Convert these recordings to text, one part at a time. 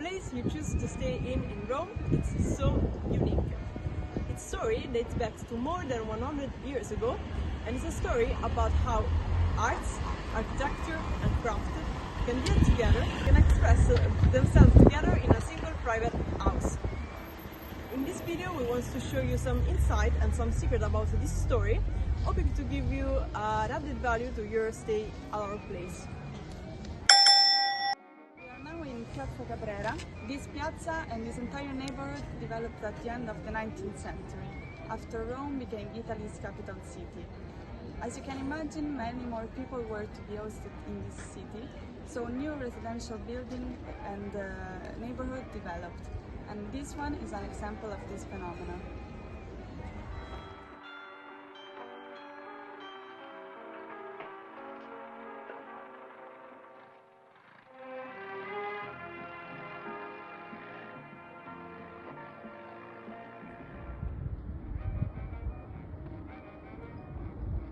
place you choose to stay in Rome, it's so unique. Its story dates back to more than 100 years ago, and it's a story about how arts, architecture and craft can deal together, can express themselves together in a single private house. In this video we want to show you some insight and some secret about this story, hoping to give you an added value to your stay at our place. We are now in Piazza Cabrera. This piazza and this entire neighborhood developed at the end of the 19th century, after Rome became Italy's capital city. As you can imagine, many more people were to be hosted in this city, so new residential building and neighborhood developed. And this one is an example of this phenomenon.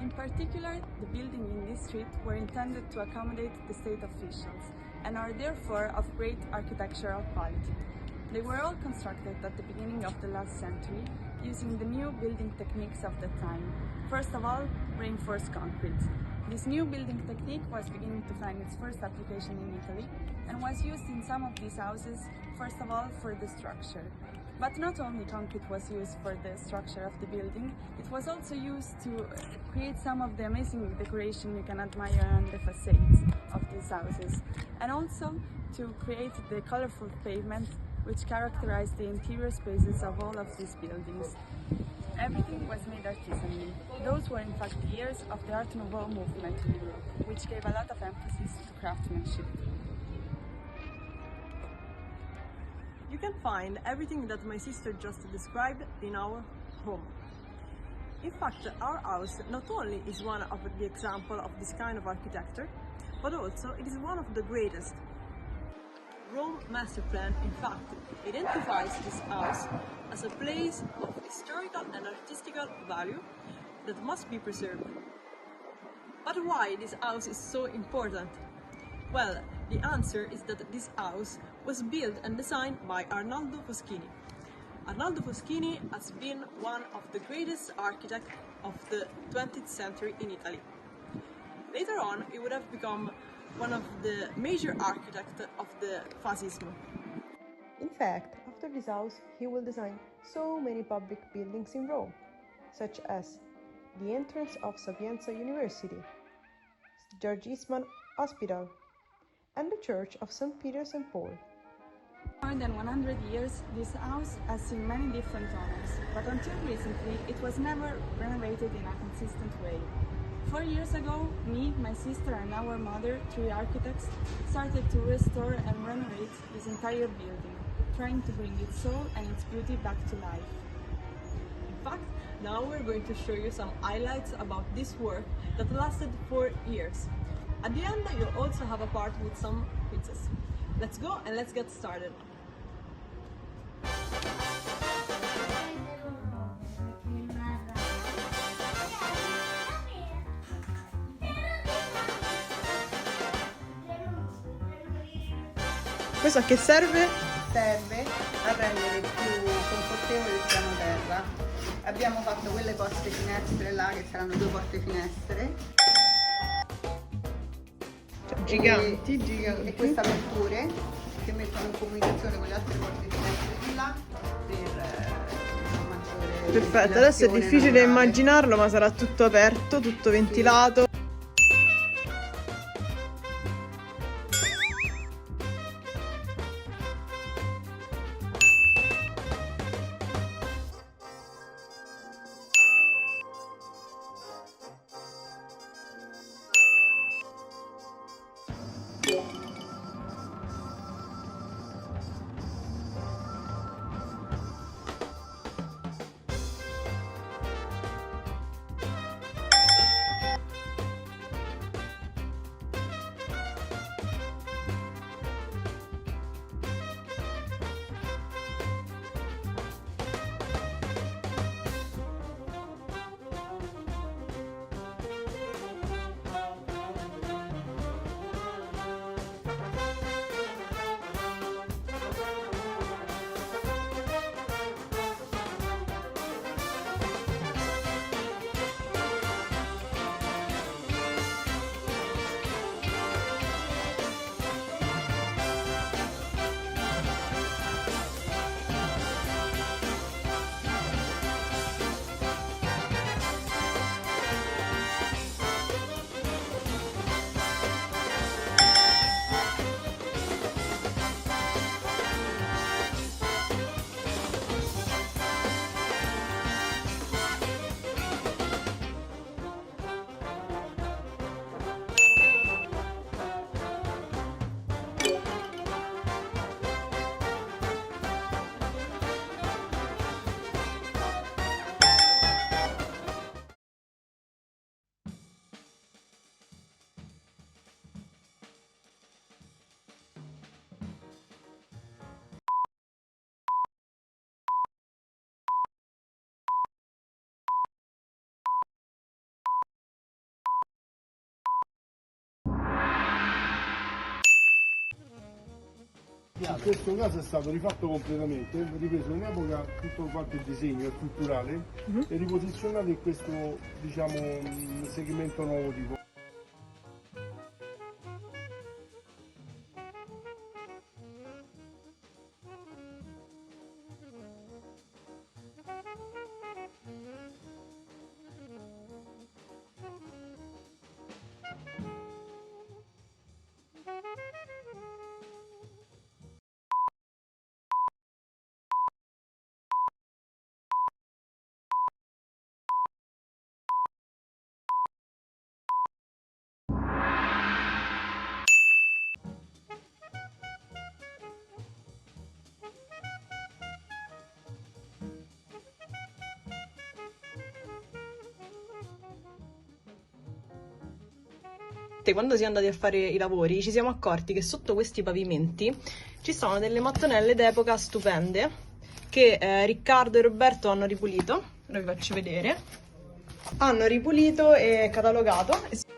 In particular, the buildings in this street were intended to accommodate the state officials and are therefore of great architectural quality. They were all constructed at the beginning of the last century using the new building techniques of the time. First of all, reinforced concrete. This new building technique was beginning to find its first application in Italy and was used in some of these houses, first of all for the structure. But not only concrete was used for the structure of the building, it was also used to create some of the amazing decoration you can admire on the facades of these houses, and also to create the colorful pavement which characterized the interior spaces of all of these buildings. Everything was made artisanally. Those were in fact the years of the Art Nouveau movement in Europe, which gave a lot of emphasis to craftsmanship. You can find everything that my sister just described in our home. In fact, our house not only is one of the examples of this kind of architecture, but also it is one of the greatest. Rome Master Plan, in fact, identifies this house as a place of historical and artistical value that must be preserved. But why this house is so important? Well, the answer is that this house was built and designed by Arnaldo Foschini. Arnaldo Foschini has been one of the greatest architects of the 20th century in Italy. Later on, he would have become one of the major architects of the Fascism. In fact, after this house, he will design so many public buildings in Rome, such as the entrance of Sapienza University, George Eastman Hospital, and the Church of St. Peter and Paul. For more than 100 years, this house has seen many different owners, but until recently it was never renovated in a consistent way. 4 years ago, me, my sister and our mother, 3 architects, started to restore and renovate this entire building, trying to bring its soul and its beauty back to life. In fact, now we're going to show you some highlights about this work that lasted 4 years. At the end, you'll also have a part with some quizzes. Let's go and let's get started. Questo a che serve? Serve a rendere più confortevole il piano terra. Abbiamo fatto quelle porte finestre là che saranno 2 porte finestre. Giganti. E queste aperture che mettono in comunicazione con le altre porte finestre di là per maggiore. Perfetto, adesso è difficile naturale. immaginarlo, ma sarà tutto aperto, tutto ventilato. In questo caso è stato rifatto completamente, ripreso in epoca tutto quanto il disegno strutturale e riposizionato in questo, diciamo, segmento nuovo tipo. Quando siamo andati a fare i lavori ci siamo accorti che sotto questi pavimenti ci sono delle mattonelle d'epoca stupende che Riccardo e Roberto hanno ripulito. Ora vi faccio vedere. Hanno ripulito e catalogato.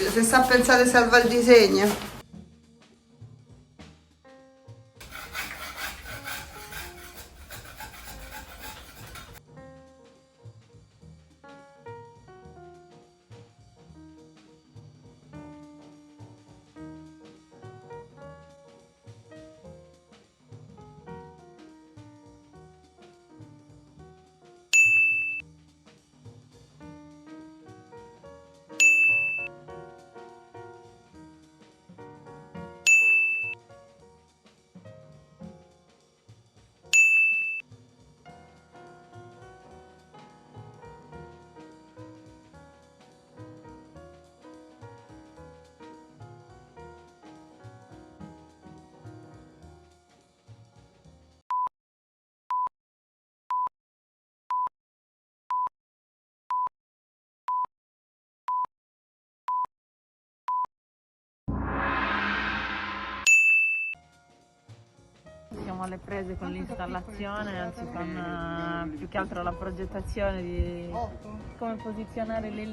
Se sa pensare salva il disegno. Siamo alle prese con l'installazione, anzi con più che altro la progettazione di come posizionare le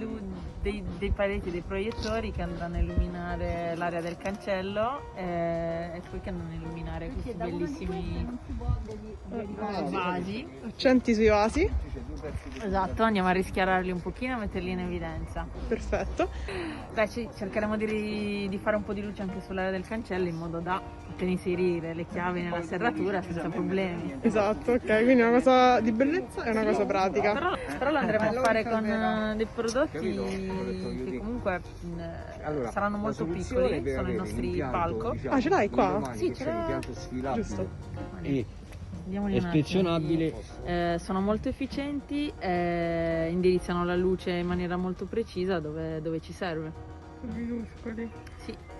dei pareti dei proiettori che andranno a illuminare l'area del cancello e poi che andranno a illuminare questi bellissimi vasi. Accenti sui vasi. Esatto, andiamo a rischiararli un pochino e metterli in evidenza. Perfetto. Beh, cercheremo di fare un po' di luce anche sull'area del cancello in modo da poter inserire le chiavi nella serratura senza problemi. Esatto, ok, quindi una cosa di bellezza e una cosa pratica. Però lo andremo a fare con dei prodotti che comunque saranno molto piccoli, sono i nostri palco. Ah, ce l'hai qua? Sì, ce l'ho. Giusto. Vediamoli un attimo. Ispezionabile. Sono molto efficienti, indirizzano la luce in maniera molto precisa dove ci serve. Minuscoli. Sì.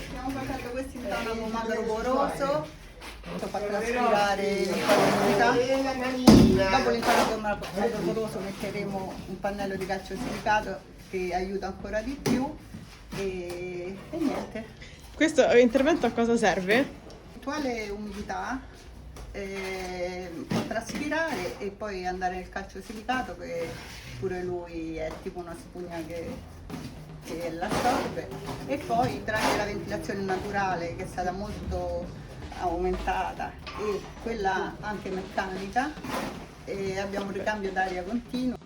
Stiamo facendo questo intonaco magro poroso, ho fatto aspirare l'umidità. Dopo l'intonaco magro poroso metteremo un pannello di calciosilicato che aiuta ancora di più e niente. Questo intervento a cosa serve? L'eventuale umidità può traspirare e poi andare nel calciosilicato, che pure lui è tipo una spugna che l'assorbe, e poi tramite la ventilazione naturale, che è stata molto aumentata, e quella anche meccanica, abbiamo un ricambio d'aria continuo.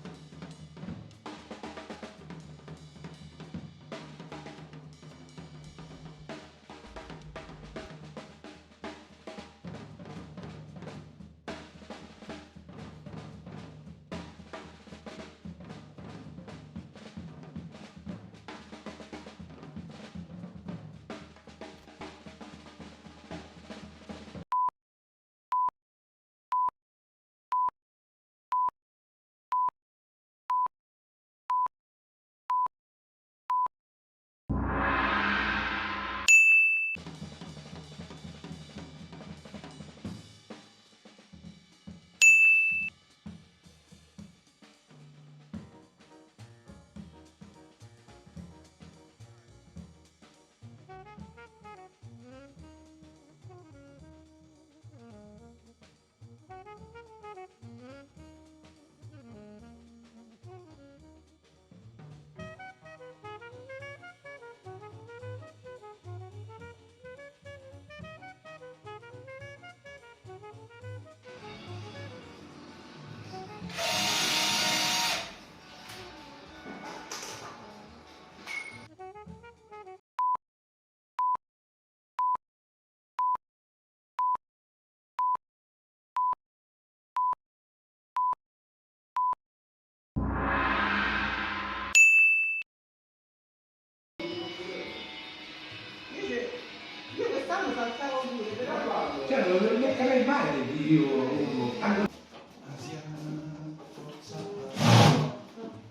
Io quest'anno saltavo pure, però... Cioè, non metterei mai io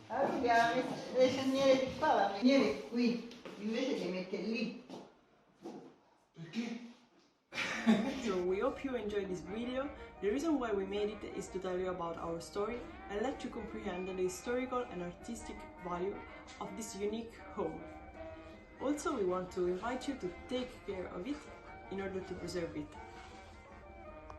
Allora, le cerniere di qua, la cerniere qui, invece di mettere lì. So we hope you enjoyed this video. The reason why we made it is to tell you about our story and let you comprehend the historical and artistic value of this unique home. Also, we want to invite you to take care of it in order to preserve it.